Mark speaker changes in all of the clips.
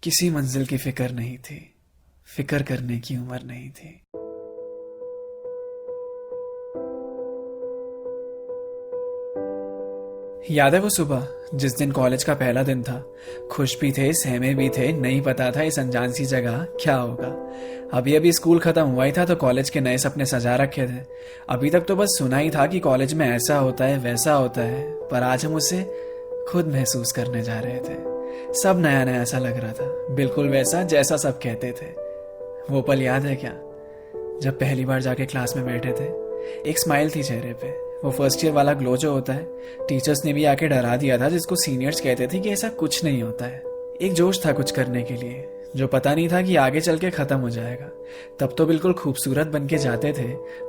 Speaker 1: किसी मंजिल की फिक्र नहीं थी, फिक्र करने की उम्र नहीं थी। याद है वो सुबह जिस दिन कॉलेज का पहला दिन था। खुश भी थे, सहमे भी थे, नहीं पता था इस अनजान सी जगह क्या होगा। अभी अभी स्कूल खत्म हुआ ही था तो कॉलेज के नए सपने सजा रखे थे। अभी तक तो बस सुना ही था कि कॉलेज में ऐसा होता है वैसा होता है, पर आज हम उसे खुद महसूस करने जा रहे थे। सब नया नया सा लग रहा था, बिल्कुल वैसा जैसा सब कहते थे। वो पल याद है क्या, जब पहली बार जाके क्लास में बैठे थे? एक स्माइल थी चेहरे पे, वो फर्स्ट ईयर वाला ग्लो जो होता है। टीचर्स ने भी आके डरा दिया था, जिसको सीनियर्स कहते थे कि ऐसा कुछ नहीं होता है। एक जोश था कुछ करने के लिए, जो पता नहीं था कि आगे चल के खत्म हो जाएगा। तब तो बिल्कुल खूबसूरत बन के जाते थे,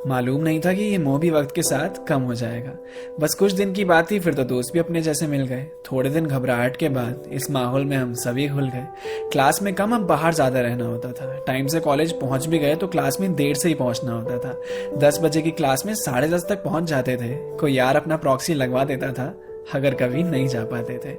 Speaker 1: मालूम नहीं था कि ये मोह भी वक्त के साथ कम हो जाएगा। बस कुछ दिन की बात थी, फिर तो दोस्त भी अपने जैसे मिल गए। थोड़े दिन घबराहट के बाद इस माहौल में हम सभी घुल गए। क्लास में कम, अब बाहर ज्यादा रहना होता था। टाइम से कॉलेज पहुंच भी गए तो क्लास में देर से ही पहुंचना होता था। 10 बजे की क्लास में 10:30 तक पहुंच जाते थे। कोई यार अपना प्रॉक्सी लगवा देता था अगर कभी नहीं जा पाते थे।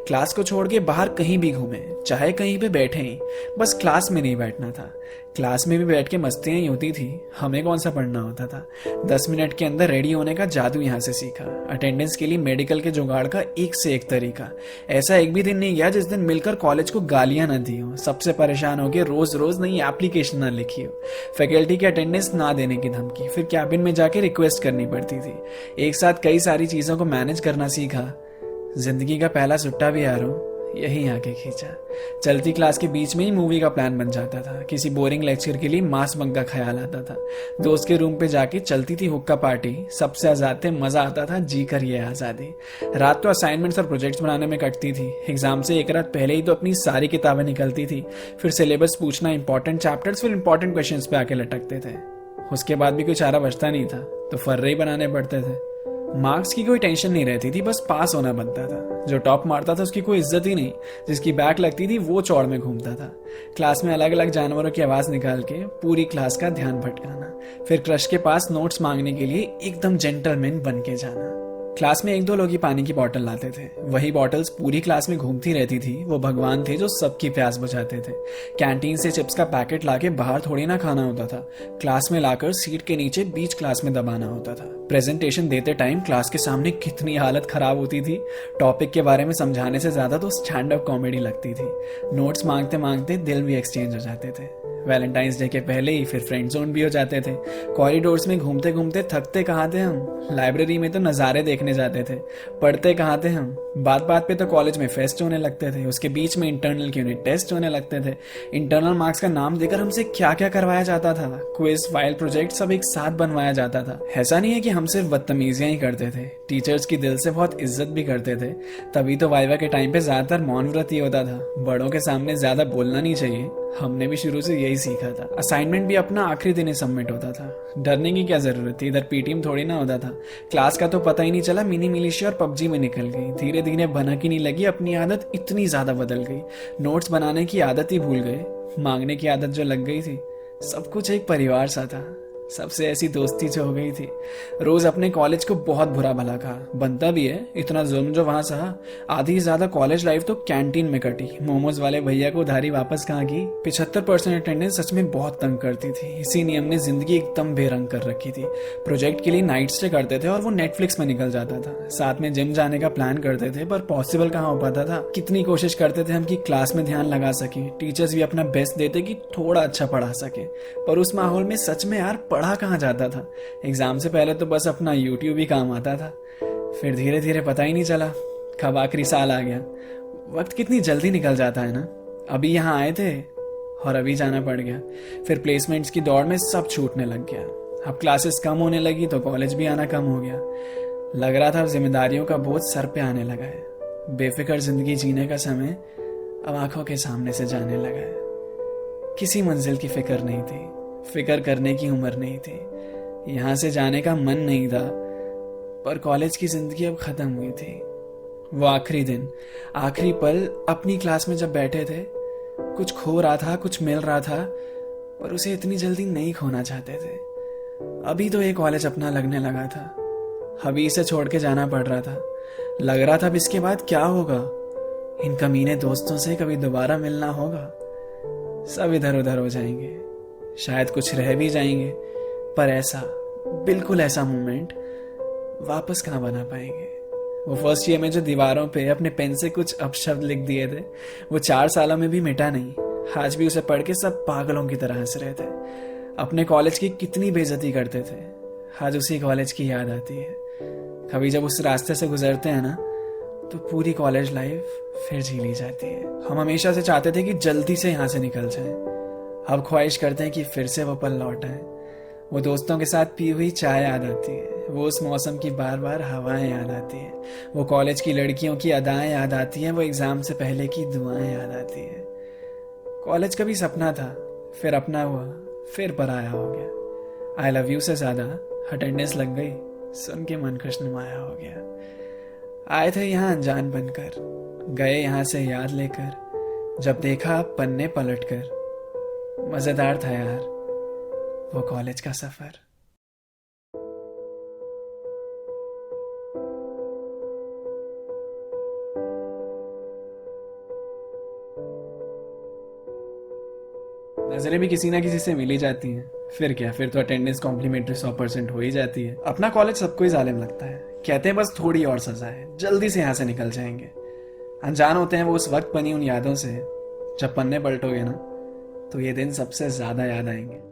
Speaker 1: क्लास को छोड़ के बाहर कहीं भी घूमे, चाहे कहीं पे बैठे ही, बस क्लास में नहीं बैठना था। क्लास में भी बैठ के मस्तियां ही होती थी, हमें कौन सा पढ़ना होता था। 10 मिनट के अंदर रेडी होने का जादू यहाँ से सीखा। अटेंडेंस के लिए मेडिकल के जुगाड़ का एक से एक तरीका। ऐसा एक भी दिन नहीं गया जिस दिन मिलकर कॉलेज को गालियां न दी हो, सबसे परेशान हो के रोज रोज नई एप्लीकेशन ना लिखी हो, फैकल्टी की अटेंडेंस ना देने की धमकी, फिर कैबिन में जाके रिक्वेस्ट करनी पड़ती थी। एक साथ कई सारी चीजों को मैनेज करना सीखा। जिंदगी का पहला सुट्टा भी यारों यही आके खींचा। चलती क्लास के बीच में ही मूवी का प्लान बन जाता था। किसी बोरिंग लेक्चर के लिए मास बंक का ख्याल आता था। दोस्त के रूम पे जाके चलती थी हुक्का पार्टी, सबसे आजाद थे, मजा आता था, जी कर ये आजादी। रात तो असाइनमेंट्स और प्रोजेक्ट्स बनाने में कटती थी। एग्जाम से एक रात पहले ही तो अपनी सारी किताबें निकलती थी। फिर सिलेबस पूछना, इंपॉर्टेंट चैप्टर्स, फिर इंपॉर्टेंट क्वेश्चन पे आके लटकते थे। उसके बाद भी कोई चारा बचता नहीं था तो फर्रे ही बनाने पड़ते थे। मार्क्स की कोई टेंशन नहीं रहती थी, बस पास होना बनता था। जो टॉप मारता था उसकी कोई इज्जत ही नहीं, जिसकी बैक लगती थी वो चौड़ में घूमता था। क्लास में अलग अलग जानवरों की आवाज निकाल के पूरी क्लास का ध्यान भटकाना, फिर क्रश के पास नोट्स मांगने के लिए एकदम जेंटलमैन बन के जाना। क्लास में 1-2 लोग ही पानी की बोतल लाते थे, वही बॉटल्स पूरी क्लास में घूमती रहती थी। वो भगवान थे जो सबकी प्यास बुझाते थे। कैंटीन से चिप्स का पैकेट लाके बाहर थोड़ी ना खाना होता था, क्लास में लाकर सीट के नीचे बीच क्लास में दबाना होता था। प्रेजेंटेशन देते टाइम क्लास के सामने कितनी हालत खराब होती थी। टॉपिक के बारे में समझाने से ज्यादा तो स्टैंड अप कॉमेडी लगती थी। नोट्स मांगते मांगते दिल भी एक्सचेंज हो जाते थे। वैलेंटाइंस डे के पहले ही फिर फ्रेंड जोन भी हो जाते थे। कॉरिडोर्स में घूमते घूमते थकते कहाँ थे हम, लाइब्रेरी में तो नज़ारे देखने जाते थे। पढ़ते कहाँ थे हम, बात बात पे तो कॉलेज में फेस्ट होने लगते थे। उसके बीच में इंटरनल के यूनिट टेस्ट होने लगते थे। इंटरनल मार्क्स का नाम देकर हमसे क्या क्या करवाया जाता था। क्विज, फाइल, प्रोजेक्ट सब एक साथ बनवाया जाता था। ऐसा नहीं है कि हम सिर्फ बदतमीजियां ही करते थे, टीचर्स की दिल से बहुत इज्जत भी करते थे। तभी तो वाइवा के टाइम पे ज्यादातर मौन व्रत ही होता था। बड़ों के सामने ज्यादा बोलना नहीं चाहिए, हमने भी शुरू से यही सीखा था। असाइनमेंट भी अपना आखिरी दिन ही सबमिट होता था। डरने की क्या जरूरत थी, इधर पीटीएम थोड़ी ना होता था। क्लास का तो पता ही नहीं चला, मिनी मिलिशिया और पबजी में निकल गई। धीरे धीरे भनक ही नहीं लगी, अपनी आदत इतनी ज्यादा बदल गई। नोट्स बनाने की आदत ही भूल गए, मांगने की आदत जो लग गई थी। सब कुछ एक परिवार सा था, सबसे ऐसी दोस्ती जो हो गई थी। रोज अपने कॉलेज को बहुत बुरा भला कहा, बनता भी है, इतना जुल्म जो वहां सहा। आधी से ज्यादा कॉलेज लाइफ तो कैंटीन में कटी। मोमोज वाले भैया को उधारी वापस कहाँ की। 75% अटेंडेंस सच में बहुत तंग करती थी। इसी नियम ने जिंदगी एकदम बेरंग कर रखी थी। प्रोजेक्ट के लिए नाइट स्टे करते थे और वो नेटफ्लिक्स में निकल जाता था। साथ में जिम जाने का प्लान करते थे, पर पॉसिबल कहाँ हो पाता था। कितनी कोशिश करते थे हम कि क्लास में ध्यान लगा सके। टीचर्स भी अपना बेस्ट देते कि थोड़ा अच्छा पढ़ा सके, पर उस माहौल में सच में यार पढ़ा कहाँ जाता था। एग्जाम से पहले तो बस अपना यूट्यूब ही काम आता था। फिर धीरे धीरे पता ही नहीं चला कब आखिरी साल आ गया। वक्त कितनी जल्दी निकल जाता है ना। अभी यहाँ आए थे और अभी जाना पड़ गया। फिर प्लेसमेंट्स की दौड़ में सब छूटने लग गया। अब क्लासेस कम होने लगी तो कॉलेज भी आना कम हो गया। लग रहा था जिम्मेदारियों का बोझ सर पे आने लगा है। बेफिक्र जिंदगी जीने का समय अब आंखों के सामने से जाने लगा है। किसी मंजिल की फिक्र नहीं थी, फिक्र करने की उम्र नहीं थी। यहाँ से जाने का मन नहीं था, पर कॉलेज की जिंदगी अब खत्म हुई थी। वो आखिरी दिन, आखिरी पल अपनी क्लास में जब बैठे थे, कुछ खो रहा था, कुछ मिल रहा था, पर उसे इतनी जल्दी नहीं खोना चाहते थे। अभी तो ये कॉलेज अपना लगने लगा था, अभी इसे छोड़ के जाना पड़ रहा था। लग रहा था अब इसके बाद क्या होगा। इन कमीने दोस्तों से कभी दोबारा मिलना होगा। सब इधर उधर हो जाएंगे, शायद कुछ रह भी जाएंगे, पर ऐसा, बिल्कुल ऐसा मोमेंट वापस कहाँ बना पाएंगे। वो फर्स्ट ईयर में जो दीवारों पे अपने पेन से कुछ अपशब्द लिख दिए थे, वो 4 सालों में भी मिटा नहीं। आज भी उसे पढ़ के सब पागलों की तरह हंस रहे थे। अपने कॉलेज की कितनी बेइज्जती करते थे, आज उसी कॉलेज की याद आती है। कभी जब उस रास्ते से गुजरते हैं ना, तो पूरी कॉलेज लाइफ फिर जी ली जाती है। हम हमेशा से चाहते थे कि जल्दी से यहाँ से निकल जाएं। अब ख्वाहिश करते हैं कि फिर से वो पल लौट आए। वो दोस्तों के साथ पी हुई चाय याद आती है, वो उस मौसम की बार बार हवाएं याद आती है, वो कॉलेज की लड़कियों की अदाएं याद आती हैं, वो एग्जाम से पहले की दुआएं याद आती है। कॉलेज कभी सपना था, फिर अपना हुआ, फिर पराया हो गया। आई लव यू से ज्यादा अटेंडेंस लग गई, सुन के मन खुशनुमाया हो गया। आए थे यहाँ अनजान बनकर, गए यहाँ से याद लेकर, जब देखा पन्ने पलटकर। मजेदार था यार वो कॉलेज का सफर। नजरें भी किसी ना किसी से मिली जाती हैं, फिर क्या, फिर तो अटेंडेंस कॉम्प्लीमेंट्री 100% हो ही जाती है। अपना कॉलेज सबको ही जालिम लगता है, कहते हैं बस थोड़ी और सजा है, जल्दी से यहाँ से निकल जाएंगे। अनजान होते हैं वो उस वक्त बनी उन यादों से, जब पन्ने पलटोगे ना तो ये दिन सबसे ज्यादा याद आएंगे।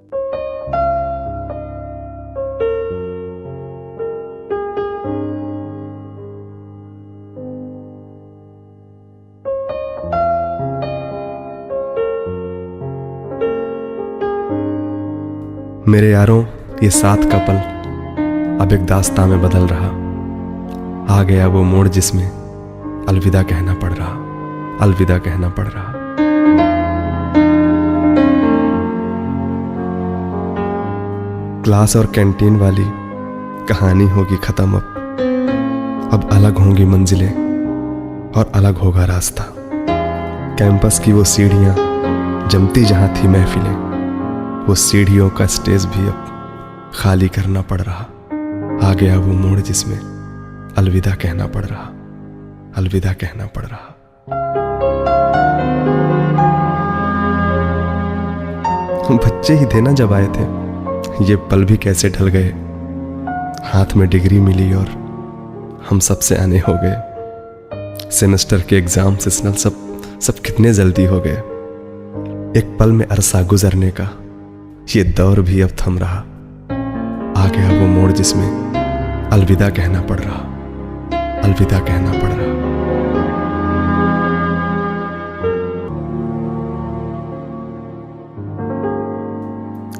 Speaker 2: मेरे यारों, ये साथ का पल अब एक दास्तां में बदल रहा। आ गया वो मोड़ जिसमें अलविदा कहना पड़ रहा, अलविदा कहना पड़ रहा। क्लास और कैंटीन वाली कहानी होगी खत्म अब अलग होंगी मंजिलें और अलग होगा रास्ता। कैंपस की वो सीढ़ियां जमती जहां थी महफिलें, वो सीढ़ियों का स्टेज भी अब खाली करना पड़ रहा। आ गया वो मोड़ जिसमें अलविदा कहना पड़ रहा, अलविदा कहना पड़ रहा। हम बच्चे ही थे ना जब आए थे, ये पल भी कैसे ढल गए। हाथ में डिग्री मिली और हम सबसे आने हो गए। सेमेस्टर के एग्जाम से सब कितने जल्दी हो गए। एक पल में अरसा गुजरने का ये दौर भी अब थम रहा। आ गया वो मोड़ जिसमें अलविदा कहना पड़ रहा, अलविदा कहना पड़ रहा।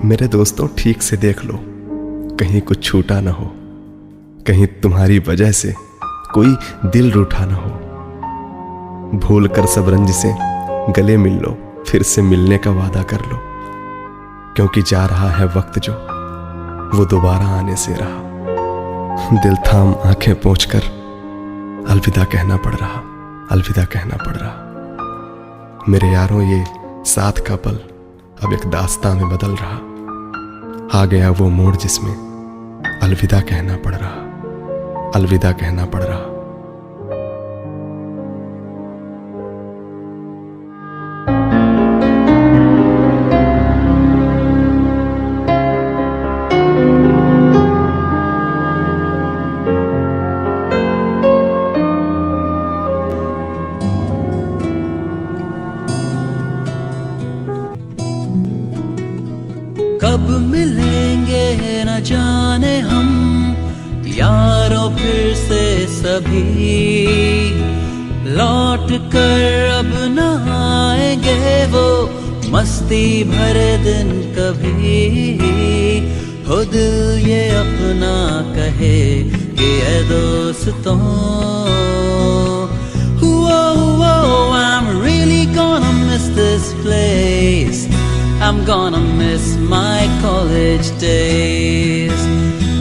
Speaker 2: मेरे दोस्तों, ठीक से देख लो, कहीं कुछ छूटा ना हो, कहीं तुम्हारी वजह से कोई दिल रूठा ना हो। भूल कर सब रंज से गले मिल लो, फिर से मिलने का वादा कर लो, क्योंकि जा रहा है वक्त जो वो दोबारा आने से रहा। दिल थाम आंखें पोंछकर अलविदा कहना पड़ रहा, अलविदा कहना पड़ रहा। मेरे यारों, ये साथ का पल अब एक दास्तां में बदल रहा। आ गया वो मोड़ जिसमें अलविदा कहना पड़ रहा, अलविदा कहना पड़ रहा।
Speaker 3: कब मिलेंगे न जाने हम यारों फिर से सभी, लौट कर अब न आएंगे वो मस्ती भरे दिन कभी। हो दिल ये अपना कहे कि ऐ दोस्तों, I'm really gonna miss this place. I'm gonna miss my college days.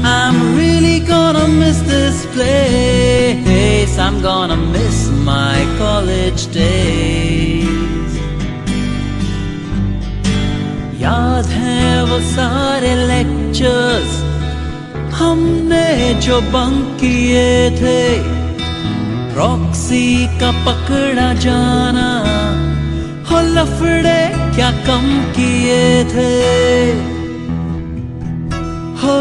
Speaker 3: I'm really gonna miss this place. I'm gonna miss my college days. याद है वो सारे lectures हमने जो बंक किए थे, प्रॉक्सी का पकड़ा जाना, हो लफड़े क्या कम किए थे, हो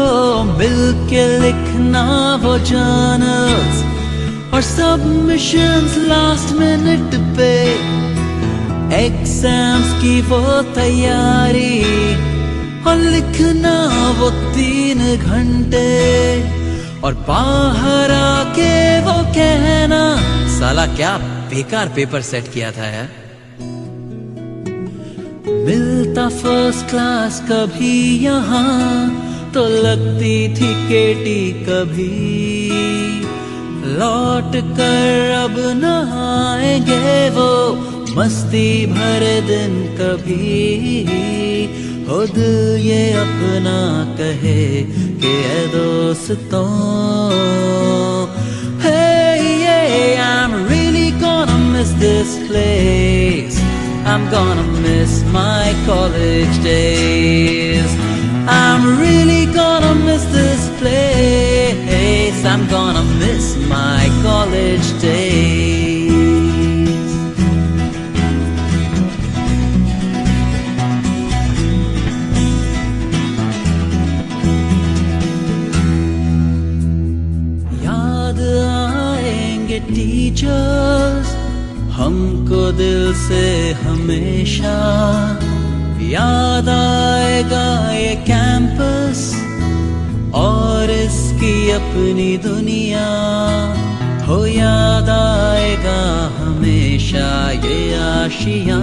Speaker 3: मिलके लिखना वो जर्नल्स और सबमिशंस लास्ट मिनट पे, एग्जाम्स की वो तैयारी और लिखना वो 3 घंटे, और बाहर आके वो कहना साला क्या बेकार पेपर सेट किया था यार। मिलता फर्स्ट क्लास कभी यहाँ तो लगती थी केटी कभी, लौट कर अब न आएंगे वो मस्ती भरे दिन कभी, हो दिल ये अपना कहे कि ऐ दोस्तों, hey yeah, I'm really gonna miss this place, I'm gonna miss my college days, I'm really gonna miss this place, I'm gonna miss my college days. याद आएंगे टीचर्स हमको दिल से हमेशा, याद आएगा ये कैंपस और इसकी अपनी दुनिया, हो याद आएगा हमेशा ये आशियां।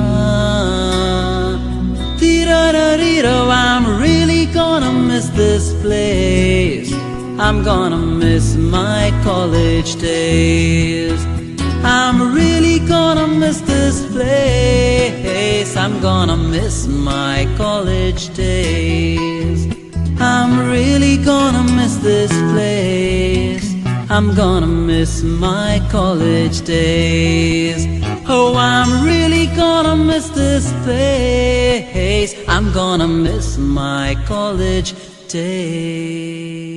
Speaker 3: Tirarariro, I'm really gonna miss this place, I'm gonna miss my college days, I'm really gonna miss this place, I'm gonna miss my college days, I'm really gonna miss this place, I'm gonna miss my college days, oh I'm really gonna miss this place, I'm gonna miss my college days.